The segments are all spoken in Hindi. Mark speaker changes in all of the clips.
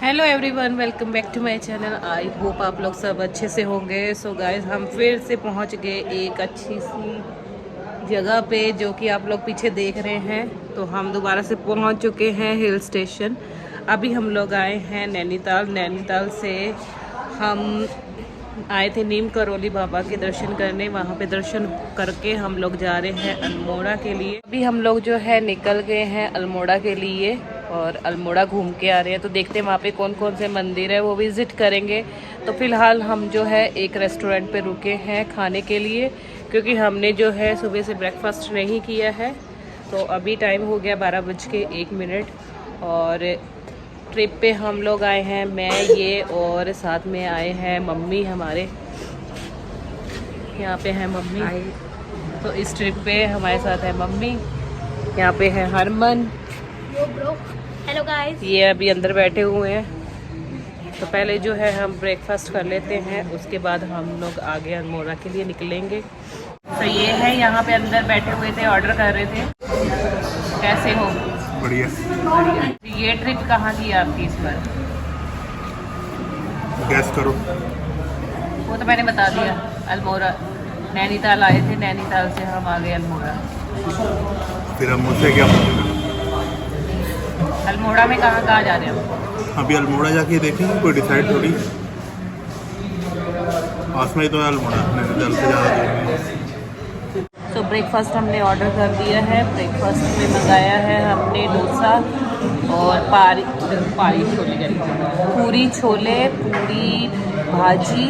Speaker 1: Hello everyone, welcome back to my channel. I hope आप लोग सब अच्छे से होंगे। सो गाइस, हम फिर से पहुंच गए एक अच्छी सी जगह पे जो कि आप लोग पीछे देख रहे हैं। तो हम दोबारा से पहुंच चुके हैं हिल स्टेशन। अभी हम लोग आए हैं नैनीताल। नैनीताल से हम आए थे नीम करौली बाबा के दर्शन करने। वहाँ पे दर्शन करके हम लोग जा रहे हैं अल्मोड़ा के लिए। अभी हम लोग जो है निकल गए हैं अल्मोड़ा के लिए और अल्मोड़ा घूम के आ रहे हैं। तो देखते हैं वहाँ पे कौन कौन से मंदिर है, वो विज़िट करेंगे। तो फ़िलहाल हम जो है एक रेस्टोरेंट पे रुके हैं खाने के लिए, क्योंकि हमने जो है सुबह से ब्रेकफास्ट नहीं किया है। तो अभी टाइम हो गया 12:01 और ट्रिप पे हम लोग आए हैं, मैं ये और साथ में आए हैं मम्मी हमारे। यहाँ पे है मम्मी। तो इस ट्रिप पे हमारे साथ है मम्मी, यहाँ पे है हरमन।
Speaker 2: Hello guys.
Speaker 1: ये अभी अंदर बैठे हुए हैं। तो पहले जो है हम ब्रेकफास्ट कर लेते हैं, उसके बाद हम लोग आगे अल्मोड़ा के लिए निकलेंगे। तो ये है, यहाँ पे अंदर बैठे हुए थे, ऑर्डर कर रहे थे। कैसे हो?
Speaker 3: बढ़िया।
Speaker 1: ये ट्रिप कहाँ की है आपकी इस बार?
Speaker 3: गैस करो।
Speaker 1: वो तो मैंने बता दिया, अल्मोड़ा। नैनीताल आए थे, नैनीताल से हम आ गए अल्मोड़ा।
Speaker 3: फिर हम मुझसे क्या पूछेंगे?
Speaker 1: अल्मोड़ा में कहाँ कहाँ जा रहे हैं?
Speaker 3: अभी अल्मोड़ा जाके देखेंगे, कोई डिसाइड थोड़ी। पास में ही तो है अल्मोड़ा, नैनीताल से ज़्यादा दूर नहीं।
Speaker 1: तो ब्रेकफास्ट हमने ऑर्डर कर दिया है। ब्रेकफास्ट में मंगाया है हमने डोसा और पारी छोले, पूरी छोले, पूरी भाजी।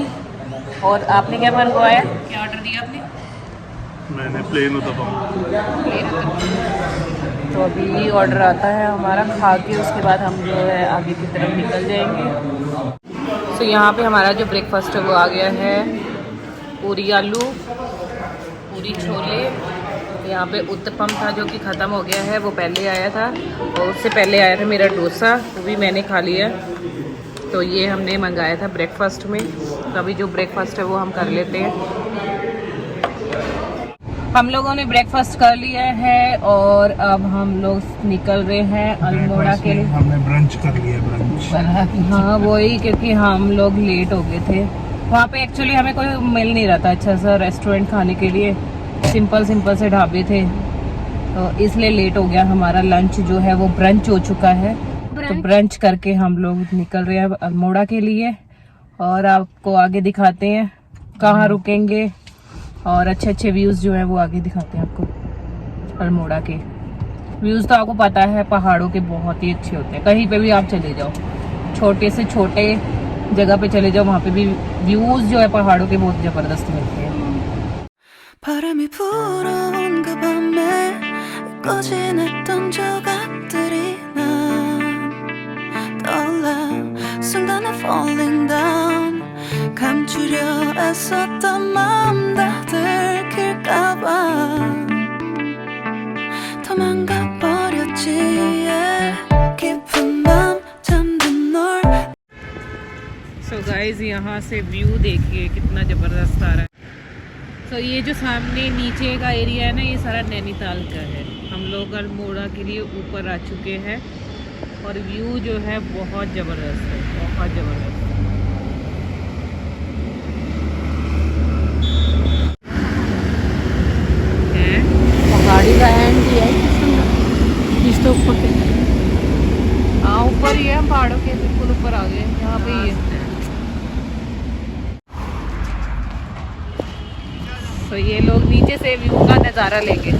Speaker 1: और आपने क्या मंगवाया? क्या ऑर्डर दिया आपने?
Speaker 3: मैंने प्लेन उत्तपम।
Speaker 1: तो अभी ये ऑर्डर आता है हमारा, खा के उसके बाद हम जो है आगे की तरफ निकल जाएंगे। तो यहाँ पे हमारा जो ब्रेकफास्ट है वो आ गया है। पूरी आलू, पूरी छोले। यहाँ पे उत्तपम था जो कि ख़त्म हो गया है, वो पहले आया था। और उससे पहले आया था मेरा डोसा, वो भी मैंने खा लिया। तो ये हमने मंगाया था ब्रेकफास्ट में। तो अभी जो ब्रेकफास्ट है वो हम कर लेते हैं। हम लोगों ने ब्रेकफास्ट कर लिया है और अब हम लोग निकल रहे हैं अल्मोड़ा के लिए।
Speaker 3: हमने ब्रंच कर लिया, ब्रंच।
Speaker 1: हाँ वही, क्योंकि हम लोग लेट हो गए थे। वहाँ पे एक्चुअली हमें कोई मिल नहीं रहा था अच्छा सा रेस्टोरेंट खाने के लिए। सिंपल से ढाबे थे, तो इसलिए लेट हो गया। हमारा लंच जो है वो ब्रंच हो चुका है। तो ब्रंच करके हम लोग निकल रहे हैं अल्मोड़ा के लिए और आपको आगे दिखाते हैं कहाँ रुकेंगे और अच्छे अच्छे व्यूज़ जो है वो आगे दिखाते हैं आपको। अल्मोड़ा के व्यूज़ तो आपको पता है, पहाड़ों के बहुत ही अच्छे होते हैं। कहीं पे भी आप चले जाओ, छोटे से छोटे जगह पे चले जाओ, वहाँ पे भी व्यूज़ जो है पहाड़ों के बहुत ज़बरदस्त मिलते हैं।
Speaker 4: 바람이 불어온 그 밤에 꺼진했던 조각들이 난 떠올라 순간에 falling down 감추려 애썼던 마음 다 들킬까봐 도망가 버렸지 깊은 밤 잠든 널।
Speaker 1: सो गाइज, यहाँ से व्यू देखिए कितना ज़बरदस्त आ रहा है। तो ये जो सामने नीचे का एरिया है ना, ये सारा नैनीताल का है। हम लोग अल्मोड़ा के लिए ऊपर आ चुके हैं और व्यू जो है बहुत ज़बरदस्त है, बहुत ज़बरदस्त।
Speaker 2: पहाड़ी का एंड ही है इस तो ऊपर के।
Speaker 1: हाँ ऊपर ही है, हम पहाड़ों के बिल्कुल ऊपर आ गए। यहाँ पे ही है। तो ये लोग नीचे से व्यू का नज़ारा लेंगे।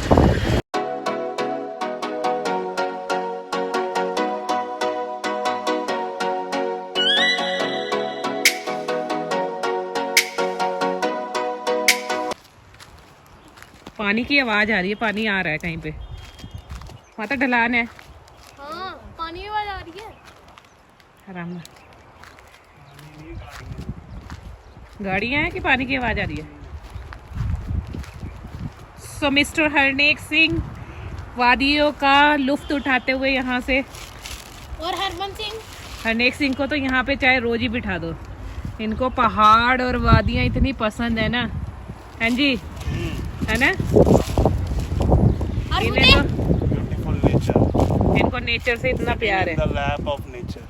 Speaker 1: पानी की आवाज़ आ रही है, पानी आ रहा है कहीं पे। वहाँ तो ढलान है।
Speaker 2: हाँ, पानी की आवाज आ रही है।
Speaker 1: आराम में गाड़ियाँ हैं कि पानी की आवाज़ आ रही है? सो मिस्टर हरनेक सिंह वादियों का लुफ्त उठाते हुए यहाँ से।
Speaker 2: और
Speaker 1: हरनेक सिंह को तो यहाँ पे चाहे रोज ही बिठा दो, इनको पहाड़ और वादियाँ इतनी पसंद है ना। हाँ जी, है ना। इनको नेचर से इतना प्यार है।
Speaker 3: The lap of nature.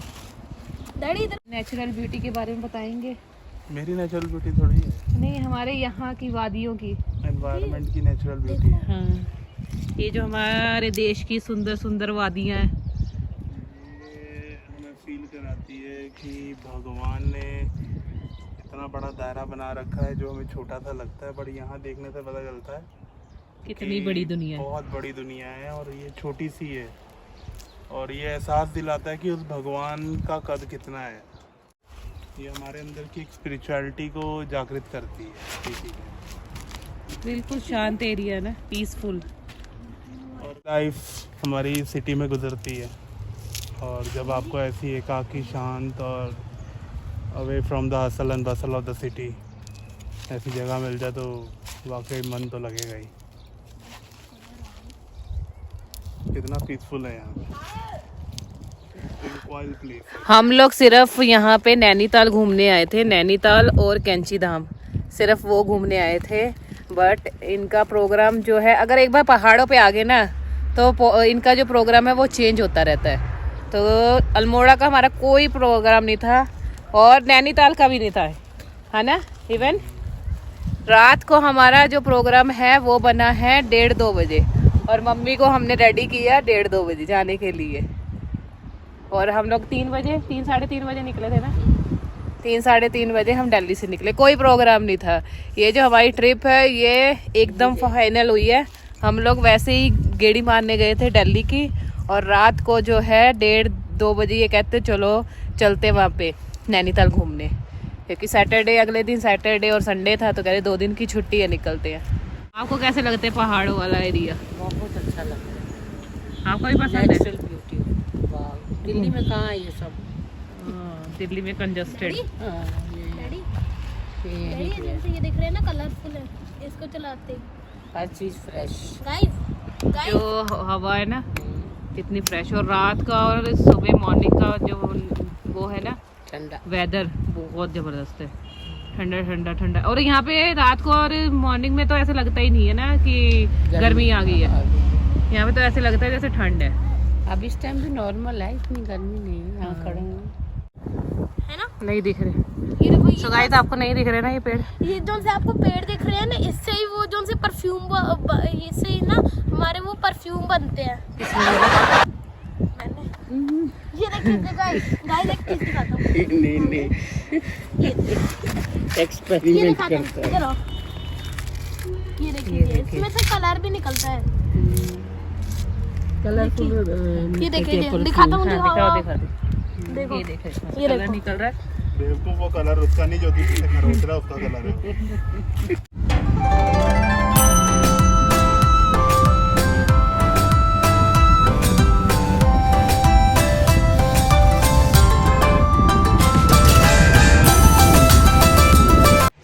Speaker 5: Daddy इधर
Speaker 1: नेचुरल ब्यूटी के बारे में बताएंगे?
Speaker 3: मेरी नेचुरल ब्यूटी थोड़ी है,
Speaker 1: नहीं, हमारे यहाँ की वादियों की,
Speaker 3: एनवायरनमेंट की नेचुरल ब्यूटी है।
Speaker 1: हाँ, ये जो हमारे देश की सुंदर सुंदर वादियाँ हैं,
Speaker 3: ये हमें फील कराती है कि भगवान ने इतना बड़ा दायरा बना रखा है जो हमें छोटा सा लगता है, पर यहाँ देखने से पता चलता है
Speaker 1: कितनी
Speaker 3: कि
Speaker 1: बड़ी दुनिया है।
Speaker 3: बहुत बड़ी दुनिया है और ये छोटी सी है, और ये एहसास दिलाता है कि उस भगवान का कद कितना है। ये हमारे अंदर की एक स्पिरिचुअलिटी को जागृत करती है। ठीक है,
Speaker 1: बिल्कुल शांत एरिया है ना, पीसफुल।
Speaker 3: और लाइफ हमारी सिटी में गुजरती है, और जब आपको ऐसी एकाकी शांत और away from the hustle and Bansal of the city ऐसी जगह मिल जाए तो वाकई मन तो लगेगा ही। कितना पीसफुल है यहाँ पे, वाइल्ड प्लेस।
Speaker 1: हम लोग सिर्फ यहाँ पे नैनीताल घूमने आए थे, नैनीताल और कैंची धाम, सिर्फ वो घूमने आए थे। बट इनका प्रोग्राम जो है, अगर एक बार पहाड़ों पे आ गए ना तो इनका जो प्रोग्राम है वो चेंज होता रहता है। तो अल्मोड़ा का हमारा कोई प्रोग्राम नहीं था और नैनीताल का भी नहीं था, है ना। इवन रात को हमारा जो प्रोग्राम है वो बना है 1:30-2 बजे, और मम्मी को हमने रेडी किया 1:30-2 बजे जाने के लिए। और हम लोग 3 बजे 3-3:30 बजे निकले थे ना, 3-3:30 बजे हम दिल्ली से निकले। कोई प्रोग्राम नहीं था। ये जो हमारी ट्रिप है ये एकदम फाइनल हुई है। हम लोग वैसे ही गेड़ी मारने गए थे दिल्ली की, और रात को जो है 1:30-2 बजे ये कहते चलो चलते वहाँ पे नैनीताल घूमने, क्योंकि सैटरडे, अगले दिन सैटरडे और संडे था, तो कह रहे 2 दिन की छुट्टी है, निकलते हैं। आपको कैसे लगते हैं पहाड़ों वाला एरिया?
Speaker 2: बहुत अच्छा लगता है,
Speaker 1: आपको भी पसंद है?
Speaker 2: Natural beauty. वाह, दिल्ली में कहाँ है ये सब?
Speaker 1: दिल्ली में कंजस्टेड।
Speaker 2: हाँ,
Speaker 5: डैडी
Speaker 2: ये
Speaker 5: डैडी जैसे ये दिख रहे हैं ना, कलरफुल है, इसको चलाते हैं।
Speaker 2: हर चीज़ फ्रेश।
Speaker 5: गाइस गाइस
Speaker 1: जो हवा है ना कितनी फ्रेश, और रात का और सुबह मॉर्निंग का जो वो है ना
Speaker 2: ठंडा
Speaker 1: वेदर बहुत ज़बरदस्त है, ठंडा ठंडा ठंडा। और यहाँ पे रात को और मॉर्निंग में तो ऐसे लगता ही नहीं है ना कि गर्मी आ गई है। यहाँ पे तो ऐसे लगता है जैसे ठंड है।
Speaker 2: अब इस टाइम भी नॉर्मल है, इतनी गर्मी नहीं है। यहाँ खड़े हैं,
Speaker 5: है ना,
Speaker 1: नहीं दिख रहे।
Speaker 5: ये देखो,
Speaker 1: तो गाइस आपको नहीं दिख रहे ना ये पेड़?
Speaker 5: ये जो से आपको पेड़ दिख रहे हैं ना, इससे ही वो जो से परफ्यूम इससे ही ना हमारे वो परफ्यूम बनते हैं। ये देखिए गाइस, गाइस एक चीज दिखाता हूँ।
Speaker 2: नहीं
Speaker 5: ये
Speaker 2: एक्सपेरिमेंट
Speaker 5: दिखाता हूँ,
Speaker 2: करता है।
Speaker 5: इधर आओ। ये देखिए इसमें से कलर भी निकलता है।
Speaker 2: कलरफुल।
Speaker 5: ये देखिए, दिखाता हूँ,
Speaker 1: दिखाओ
Speaker 5: दिखाओ। देखो
Speaker 1: ये देखो,
Speaker 5: ये
Speaker 1: कलर
Speaker 5: देखो।
Speaker 1: निकल रहा है।
Speaker 3: बेवकूफ, वो कलर उसका नहीं जो दूसरे से खरोच रहा है, उसका कलर है।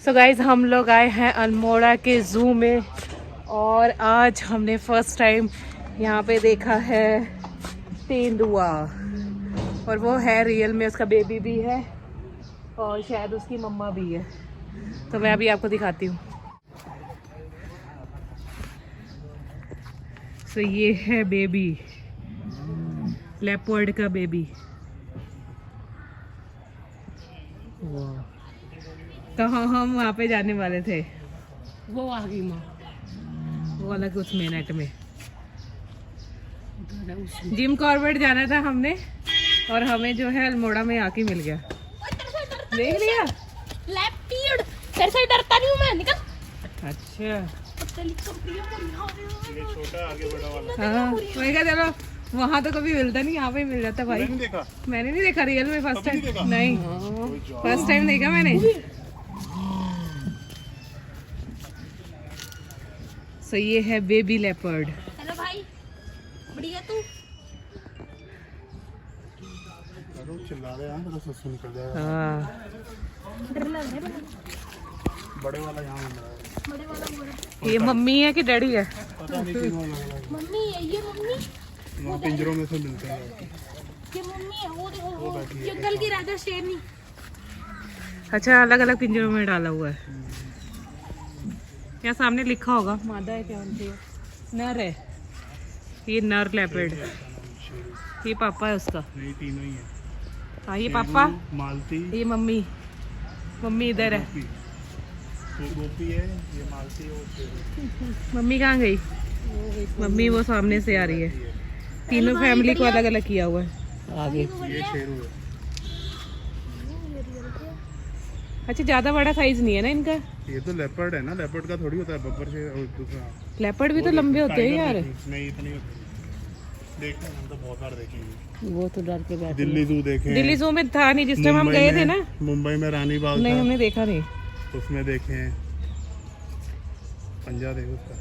Speaker 1: सो गाइज हम लोग आए हैं अल्मोड़ा के ज़ू में, और आज हमने फर्स्ट टाइम यहाँ पे देखा है तेंदुआ, और वो है रियल में, उसका बेबी भी है और शायद उसकी मम्मा भी है। तो मैं अभी आपको दिखाती हूँ। सो ये है बेबी, लेपर्ड का बेबी। तो हम वहाँ पे जाने वाले थे,
Speaker 2: वो आ गई माँ,
Speaker 1: वो अलग उस मिनट में जिम कॉर्बेट जाना था हमने, और हमें जो है अल्मोड़ा में आके मिल गया। देख लिया?
Speaker 5: लेफ्ट तेरे से डरता नहीं हूँ मैं, निकल।
Speaker 1: अच्छा,
Speaker 3: ये छोटा आगे बड़ा वाला
Speaker 1: हाँ वही का। चलो वहाँ तो कभी मिलता नहीं, यहाँ पे मिल जाता भाई।
Speaker 3: नहीं देखा।
Speaker 1: मैंने नहीं देखा रियल में, फर्स्ट
Speaker 3: कभी नहीं
Speaker 1: टाइम।
Speaker 3: देखा?
Speaker 1: नहीं, फर्स्ट टाइम देखा मैंने। सो ये है बेबी लेपर्ड।
Speaker 5: हेलो भाई, बढ़िया तू?
Speaker 3: अरे चिल्ला रहे हैं, मेरा ससुर निकल जाएगा।
Speaker 1: हाँ,
Speaker 5: डर लग रहा है।
Speaker 3: बड़े वाला यहाँ मिल रहा है।
Speaker 5: बड़े वाला बोला,
Speaker 1: ये मम्मी है कि डैडी है?
Speaker 3: पता नहीं क्यों लग रहा है।
Speaker 5: मम्मी है ये, मम्मी
Speaker 3: वहाँ पिंजरों में से मिलते हैं।
Speaker 5: ये मम्मी है, वो देखो वो जंगल की राजा शेरनी।
Speaker 1: अच्छा, अलग अलग पिंजरों में डाला हुआ है। यहाँ सामने लिखा होगा मादा है क्या उनकी? नर है, ये नर लेपर्ड, ये पापा है उसका।
Speaker 3: नहीं, तीनों ही है।
Speaker 1: हाँ ये पापा,
Speaker 3: मालती,
Speaker 1: ये मम्मी। मम्मी इधर है।
Speaker 3: वो गोपी है, ये मालती है, वो शेरू।
Speaker 1: मम्मी कहाँ गई? मम्मी वो सामने से आ रही है। तीनों फैमिली को अलग अलग किया हुआ है आगे।
Speaker 3: ये शेरू है।
Speaker 1: अच्छा ज्यादा बड़ा साइज नहीं है ना इनका?
Speaker 3: ये तो लेपर्ड है ना, लेपर्ड का थोड़ी होता है बब्बर से। और दूसरा
Speaker 1: लेपर्ड भी तो लंबे होते हैं यार।
Speaker 3: नहीं इतने होते। देखते हैं, हम तो बहुत बार देखेंगे।
Speaker 2: वो तो डर के बैठे।
Speaker 3: दिल्ली जू देखे,
Speaker 1: दिल्ली जू में था नहीं जिस टाइम हम गए थे ना।
Speaker 3: मुंबई में रानी बाग
Speaker 1: नहीं
Speaker 3: था,
Speaker 1: हमने देखा नहीं।
Speaker 3: उसमें देखे हैं। पंजा देखो उसका।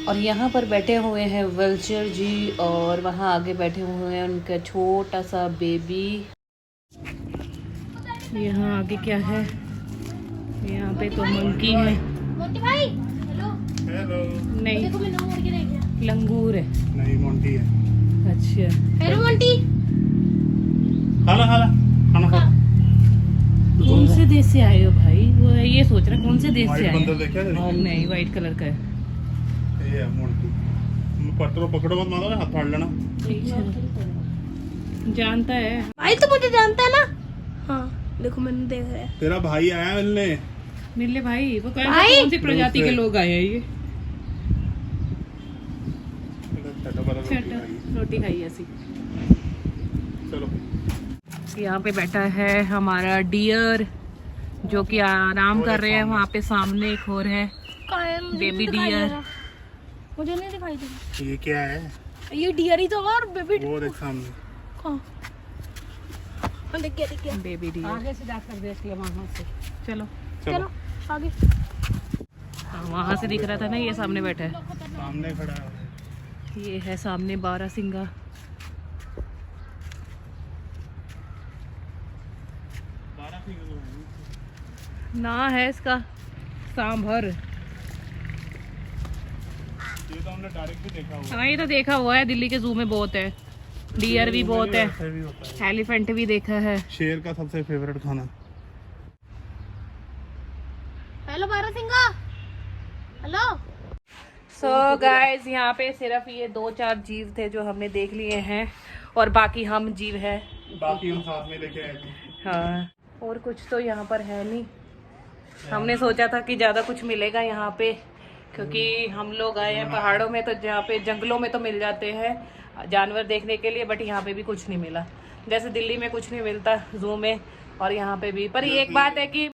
Speaker 1: और यहाँ पर बैठे हुए हैं वल्चर जी, और वहाँ आगे बैठे हुए हैं उनका छोटा सा बेबी। यहाँ आगे क्या है? यहाँ पे तो मंकी है।
Speaker 5: मोंटी भाई हेलो।
Speaker 3: हेलो।
Speaker 1: नहीं
Speaker 5: देखो मैंने मोड़ के देख लिया।
Speaker 1: लंगूर है।
Speaker 3: नहीं मोंटी है।
Speaker 1: अच्छा
Speaker 5: हेलो मोंटी।
Speaker 3: खाना खाना खाना खा।
Speaker 1: कौन से देश से आए हो भाई? वो ये सोच रहा कौन से देश से
Speaker 3: व्हाइट
Speaker 1: आए
Speaker 3: बंदर
Speaker 1: हो?
Speaker 3: देखा है?
Speaker 1: नहीं वाइट कलर का है।
Speaker 3: ये है मोंटी। पकड़ो पकड़ो मत मारो, हाथ फाड़ लेना।
Speaker 1: जानता है
Speaker 5: भाई तो मुझे जानता है ना। हाँ देखो मैंने देख रहा है।
Speaker 3: तेरा भाई आया मिलने।
Speaker 1: मिलने भाई? वो
Speaker 5: भाई!
Speaker 1: कौन सी प्रजाति के लोग आए हैं ये? रोटी खाई ऐसी।
Speaker 3: चलो
Speaker 1: यहाँ पे बैठा है हमारा डियर जो कि आराम कर रहे हैं। वहाँ पे सामने एक और है
Speaker 5: कहाँ है? मुझे
Speaker 1: बेबी
Speaker 5: नहीं दिखाई दे
Speaker 1: डियर।
Speaker 5: रहा। मुझे नहीं दिखाई दे रहा।
Speaker 3: ये क्या है?
Speaker 5: ये डियर ही तो और बेबी
Speaker 3: वो देख सामने।
Speaker 5: कहाँ? हाँ, देख गया
Speaker 1: बेबी डियर।
Speaker 2: आगे से जाकर देख ले वहाँ से।
Speaker 1: चलो
Speaker 5: चलो आगे।
Speaker 1: वहाँ से दिख रहा था ना, ये सामने बैठा है।
Speaker 3: सामने खड़ा है।
Speaker 1: ये है सामने बारहसिंगा। ना है इसका सांभर।
Speaker 3: ये तो हमने डायरेक्ट भी देखा हुआ।
Speaker 1: हाँ ये तो देखा हुआ है, दिल्ली के जू में बहुत है। डियर भी बहुत है,
Speaker 3: ऐसे भी होता है।
Speaker 1: एलिफेंट भी देखा है।
Speaker 3: शेर का सबसे फेवरेट खाना।
Speaker 5: हेलो बारहसिंगा। हेलो।
Speaker 1: सो गाइस यहाँ पे सिर्फ ये 2-4 जीव थे जो हमने देख लिए हैं, और बाकी हम जीव हैं।
Speaker 3: बाकी हम साथ में लेके आए थे।
Speaker 1: हाँ और कुछ तो यहाँ पर है नहीं। हमने सोचा था कि ज़्यादा कुछ मिलेगा यहाँ पे, क्योंकि हम लोग आए हैं पहाड़ों में, तो जहाँ पे जंगलों में तो मिल जाते हैं जानवर देखने के लिए, बट यहाँ पे भी कुछ नहीं मिला। जैसे दिल्ली में कुछ नहीं मिलता जू में, और यहाँ पे भी। पर ये एक बात है कि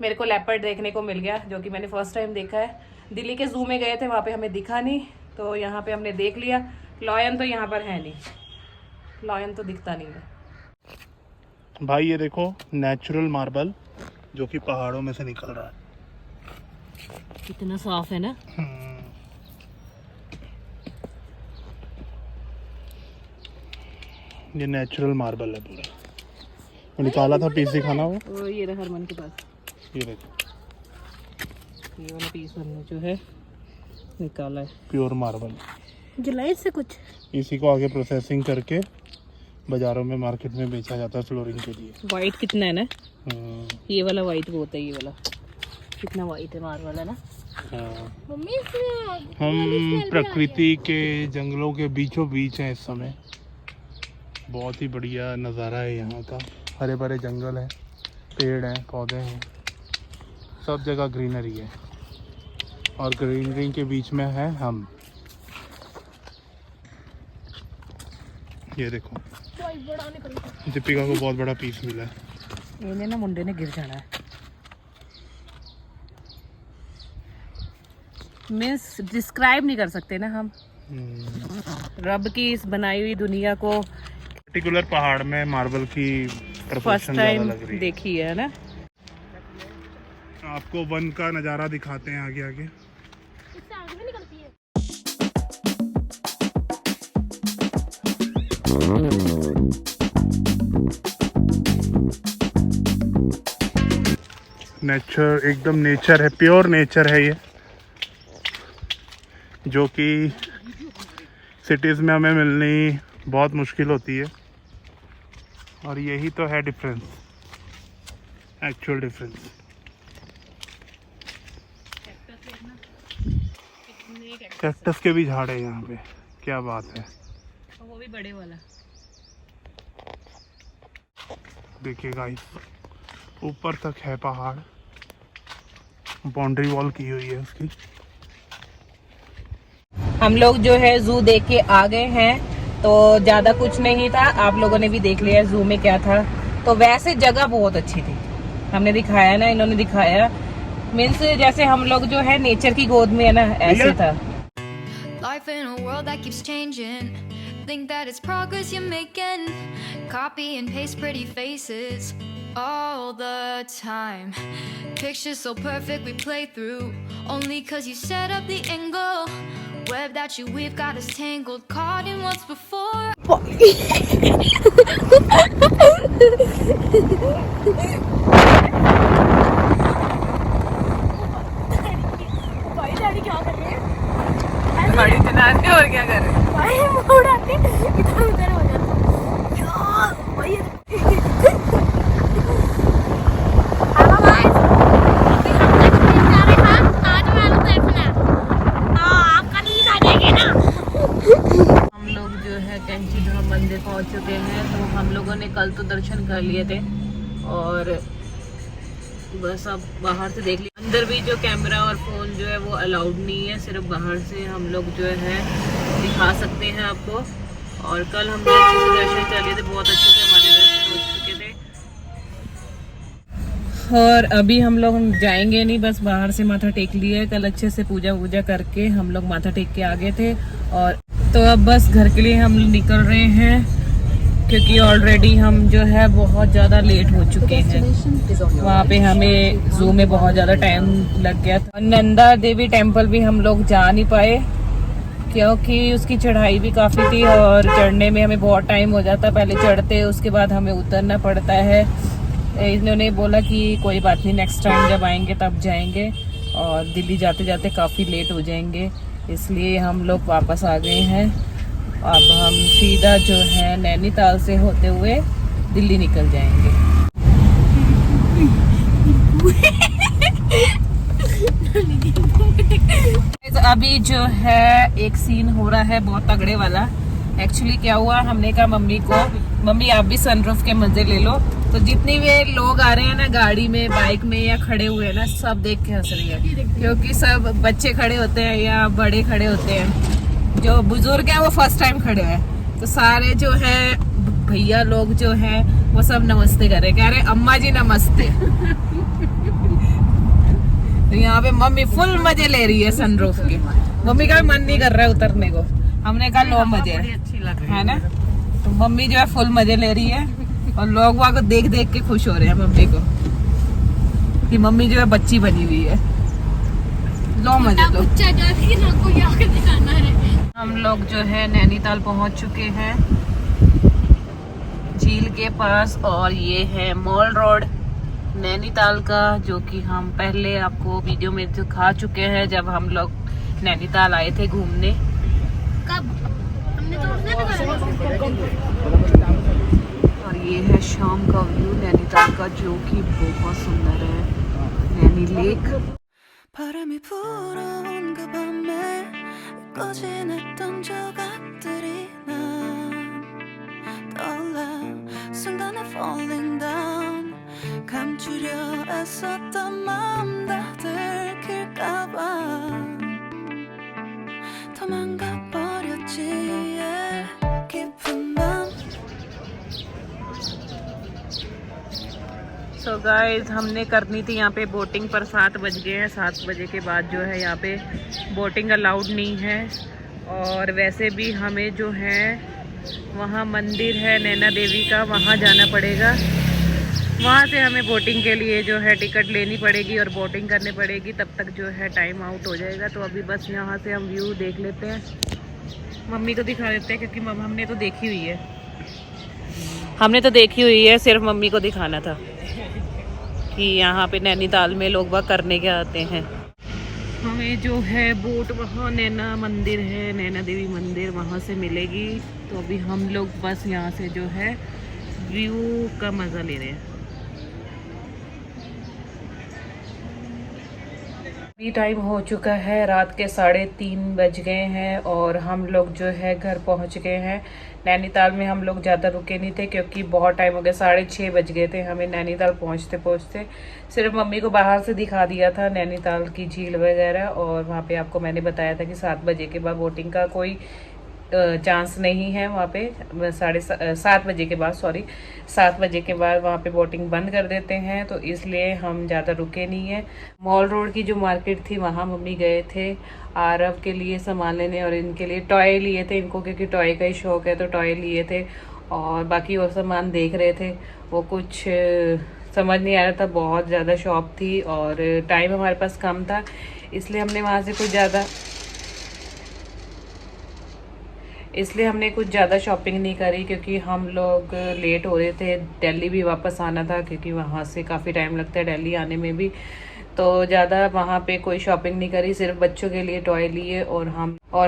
Speaker 1: मेरे को लेपर्ड देखने को मिल गया, जो कि मैंने फर्स्ट टाइम देखा है। दिल्ली के जू में गए थे, वहाँ पे हमें दिखा नहीं, तो यहाँ पे हमने देख लिया। लॉयन तो यहाँ पर है नहीं, लॉयन तो दिखता नहीं है।
Speaker 3: भाई ये देखो नेचुरल मार्बल जो कि पहाड़ों में से निकल रहा है।
Speaker 1: कितना साफ है ना।
Speaker 3: ये नेचुरल मार्बल है पूरा। वो निकाला था पीस दिखाना वो।
Speaker 1: ये रहा हरमन के पास।
Speaker 3: ये देखो
Speaker 1: ये वाला पीस हमने जो है निकाला है।
Speaker 3: Pure marble.
Speaker 5: जलाई से कुछ।
Speaker 3: इसी को आगे प्रोसेसिंग करके बाजारों में मार्केट में बेचा जाता है फ्लोरिंग के लिए।
Speaker 1: वाइट कितना है ना? ये वाला वाइट बहुत है। ये वाला कितना वाइट है मार्बल है ना।
Speaker 5: मम्मी इसमें
Speaker 3: हम प्रकृति के जंगलों के बीचों बीच हैं इस समय। बहुत ही बढ़िया नज़ारा है यहाँ का। हरे भरे जंगल है, पेड़ हैं, पौधे हैं, सब जगह ग्रीनरी है, और ग्रीनरी के बीच में है हम। ये देखो दीपिका को बहुत बड़ा पीस मिला है।
Speaker 1: इन्हें ना मुंडे ने गिर जाना है। मीन्स डिस्क्राइब नहीं कर सकते ना हम रब की इस बनाई हुई दुनिया को।
Speaker 3: पर्टिकुलर पहाड़ में मार्बल की
Speaker 1: फर्स्ट
Speaker 3: प्रोपोर्शन ज़्यादा
Speaker 1: टाइम
Speaker 3: लग रही है।
Speaker 1: देखी है ना।
Speaker 3: आपको वन का नज़ारा दिखाते हैं आगे आगे।
Speaker 5: इससे आगे भी निकलती है।
Speaker 3: नेचर एकदम नेचर है, प्योर नेचर है ये, जो कि सिटीज़ में हमें मिलनी बहुत मुश्किल होती है। और यही तो है डिफरेंस, एक्चुअल डिफरेंस। कैक्टस के भी झाड़ है यहाँ पे, क्या बात है।
Speaker 1: वो भी बड़े वाला।
Speaker 3: देखिए गाइस, ऊपर तक है पहाड़, बाउंड्री वॉल की हुई है उसकी।
Speaker 1: हम लोग जो है जू देख के आ गए हैं, तो ज्यादा कुछ नहीं था, आप लोगों ने भी देख लिया जू में क्या था। तो वैसे जगह बहुत अच्छी थी, हमने दिखाया ना, इन्होंने दिखाया, मीन्स जैसे हम लोग जो है नेचर की गोद में है ना, ऐसे था।
Speaker 4: Life in a world that keeps changing. Think that it's progress you're making. Copy and paste pretty faces all the time. Pictures so perfect we play through. Only cause you set up the angle. Web that you weave got us tangled. Caught in what's before.
Speaker 5: भाई डैडी क्या कर रहे हैं?
Speaker 1: गाड़ी चला रहे और क्या कर रहे हैं?
Speaker 5: भाई मोड़ आते इधर उधर हो जाता भाई। हेलो गाइस, अभी हम कश्मीर जा रहे हैं ताजमहल देखने, तो आपका नींद आ जाएगी ना।
Speaker 1: हम लोग जो है कैंची धाम मंदिर पहुंच चुके हैं। तो हम लोगों ने कल तो दर्शन कर लिए थे और बस अब बाहर से देख लिया। अंदर भी जो कैमरा और फोन जो है वो अलाउड नहीं है, सिर्फ बाहर से हम लोग जो है दिखा सकते हैं आपको। और कल हमने अच्छे से दर्शन कर लिए थे, बहुत अच्छे से हमारे दर्शन हो चुके थे। और अभी हम लोग जाएंगे नहीं, बस बाहर से माथा टेक लिया है। कल अच्छे से पूजा वूजा करके हम लोग माथा टेक के आ गए थे, और तो अब बस घर के लिए हम निकल रहे हैं, क्योंकि ऑलरेडी हम जो है बहुत ज़्यादा लेट हो चुके हैं। वहाँ पे हमें जू में बहुत ज़्यादा टाइम लग गया था। नंदा देवी टेम्पल भी हम लोग जा नहीं पाए, क्योंकि उसकी चढ़ाई भी काफ़ी थी और चढ़ने में हमें बहुत टाइम हो जाता, पहले चढ़ते उसके बाद हमें उतरना पड़ता है। इन्होंने बोला कि कोई बात नहीं, नेक्स्ट टाइम जब आएंगे तब जाएंगे, और दिल्ली जाते जाते काफ़ी लेट हो जाएंगे, इसलिए हम लोग वापस आ गए हैं। अब हम सीधा जो है नैनीताल से होते हुए दिल्ली निकल जाएंगे। अभी जो है एक सीन हो रहा है बहुत तगड़े वाला। एक्चुअली क्या हुआ, हमने कहा मम्मी को, मम्मी आप भी सनरूफ के मजे ले लो। तो जितने भी लोग आ रहे हैं ना गाड़ी में, बाइक में या खड़े हुए हैं ना, सब देख के हंस रही है, क्योंकि सब बच्चे खड़े होते हैं या बड़े खड़े होते हैं। जो बुजुर्ग है वो फर्स्ट टाइम खड़े हैं, तो सारे जो है भैया लोग जो है वो सब नमस्ते कर रहे, कह रहे अम्मा जी नमस्ते। तो यहाँ पे मम्मी फुल मजे ले रही है सनरूफ के। मम्मी का भी मन नहीं कर रहा है उतरने को, हमने कहा लो मजे है ना। तो मम्मी जो है फुल मजे ले रही है, और लोग वहाँ को देख देख के खुश हो रहे हैं मम्मी को, कि मम्मी जो है बच्ची बनी हुई है। लो मजे लो। हम लोग जो है नैनीताल पहुंच चुके हैं, झील के पास, और ये है मॉल रोड नैनीताल का, जो कि हम पहले आपको वीडियो में दिखा चुके हैं जब हम लोग नैनीताल आए थे घूमने।
Speaker 5: कब हमने तो उस दिन
Speaker 1: और ये है शाम का व्यू नैनीताल का, जो कि बहुत सुंदर है, Naini lake.
Speaker 4: 바람이 불어온 그 밤에 꺼진했던 조각들이 난 떠올라 순간에 falling down 감추려 애썼던 마음 다 들킬까봐 도망가 버렸지 깊은 밤
Speaker 1: so guys हमने करनी थी यहाँ पे बोटिंग, पर 7 बज गए हैं। 7 बजे के बाद जो है यहाँ पे बोटिंग अलाउड नहीं है। और वैसे भी हमें जो है वहाँ मंदिर है नैना देवी का, वहाँ जाना पड़ेगा। वहाँ से हमें बोटिंग के लिए जो है टिकट लेनी पड़ेगी और बोटिंग करनी पड़ेगी, तब तक जो है टाइम आउट हो जाएगा। तो अभी बस यहाँ से हम व्यू देख लेते हैं, मम्मी को दिखा देते हैं, क्योंकि हमने तो देखी हुई है, सिर्फ मम्मी को दिखाना था कि यहाँ पे नैनीताल में लोग वह करने के आते हैं। हमें जो है बोट वहाँ नैना मंदिर है, नैना देवी मंदिर, वहाँ से मिलेगी। तो अभी हम लोग बस यहाँ से जो है व्यू का मज़ा ले रहे हैं। अभी टाइम हो चुका है, रात के 3:30 बज गए हैं और हम लोग जो है घर पहुंच गए हैं। नैनीताल में हम लोग ज़्यादा रुके नहीं थे क्योंकि बहुत टाइम हो गया, 6:30 बज गए थे हमें नैनीताल पहुंचते पहुंचते। सिर्फ मम्मी को बाहर से दिखा दिया था नैनीताल की झील वगैरह, और वहाँ पे आपको मैंने बताया था कि 7 बजे के बाद बोटिंग का कोई चांस नहीं है वहाँ पे। 7:30 बजे के बाद 7 बजे के बाद वहाँ पे बोटिंग बंद कर देते हैं, तो इसलिए हम ज़्यादा रुके नहीं हैं। मॉल रोड की जो मार्केट थी वहाँ मम्मी गए थे आरव के लिए सामान लेने, और इनके लिए टॉय लिए थे इनको, क्योंकि टॉय का ही शौक है तो टॉय लिए थे। और बाकी और सामान देख रहे थे, वो कुछ समझ नहीं आ रहा था, बहुत ज़्यादा शॉप थी और टाइम हमारे पास कम था, इसलिए हमने वहाँ से कुछ ज़्यादा शॉपिंग नहीं करी, क्योंकि हम लोग लेट हो रहे थे। दिल्ली भी वापस आना था क्योंकि वहाँ से काफ़ी टाइम लगता है दिल्ली आने में भी, तो ज़्यादा वहाँ पे कोई शॉपिंग नहीं करी, सिर्फ बच्चों के लिए टॉय लिए और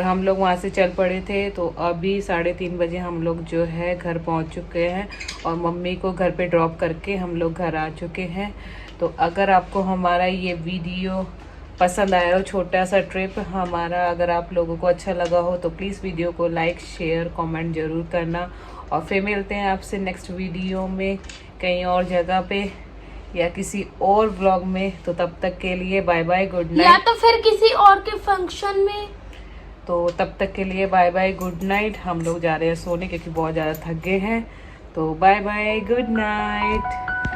Speaker 1: हम लोग वहाँ से चल पड़े थे। तो अभी 3:30 बजे हम लोग जो है घर पहुँच चुके हैं और मम्मी को घर पे ड्रॉप करके हम लोग घर आ चुके हैं। तो अगर आपको हमारा ये वीडियो पसंद आया हो, छोटा सा ट्रिप हमारा, अगर आप लोगों को अच्छा लगा हो तो प्लीज़ वीडियो को लाइक शेयर कमेंट ज़रूर करना। और फिर मिलते हैं आपसे नेक्स्ट वीडियो में कहीं और जगह पे या किसी और व्लॉग में। तो तब तक के लिए बाय बाय, गुड नाइट।
Speaker 5: या तो फिर किसी और के फंक्शन में।
Speaker 1: तो तब तक के लिए बाय बाय, गुड नाइट। हम लोग जा रहे हैं सोने क्योंकि बहुत ज़्यादा थक गए हैं। तो बाय बाय, गुड नाइट।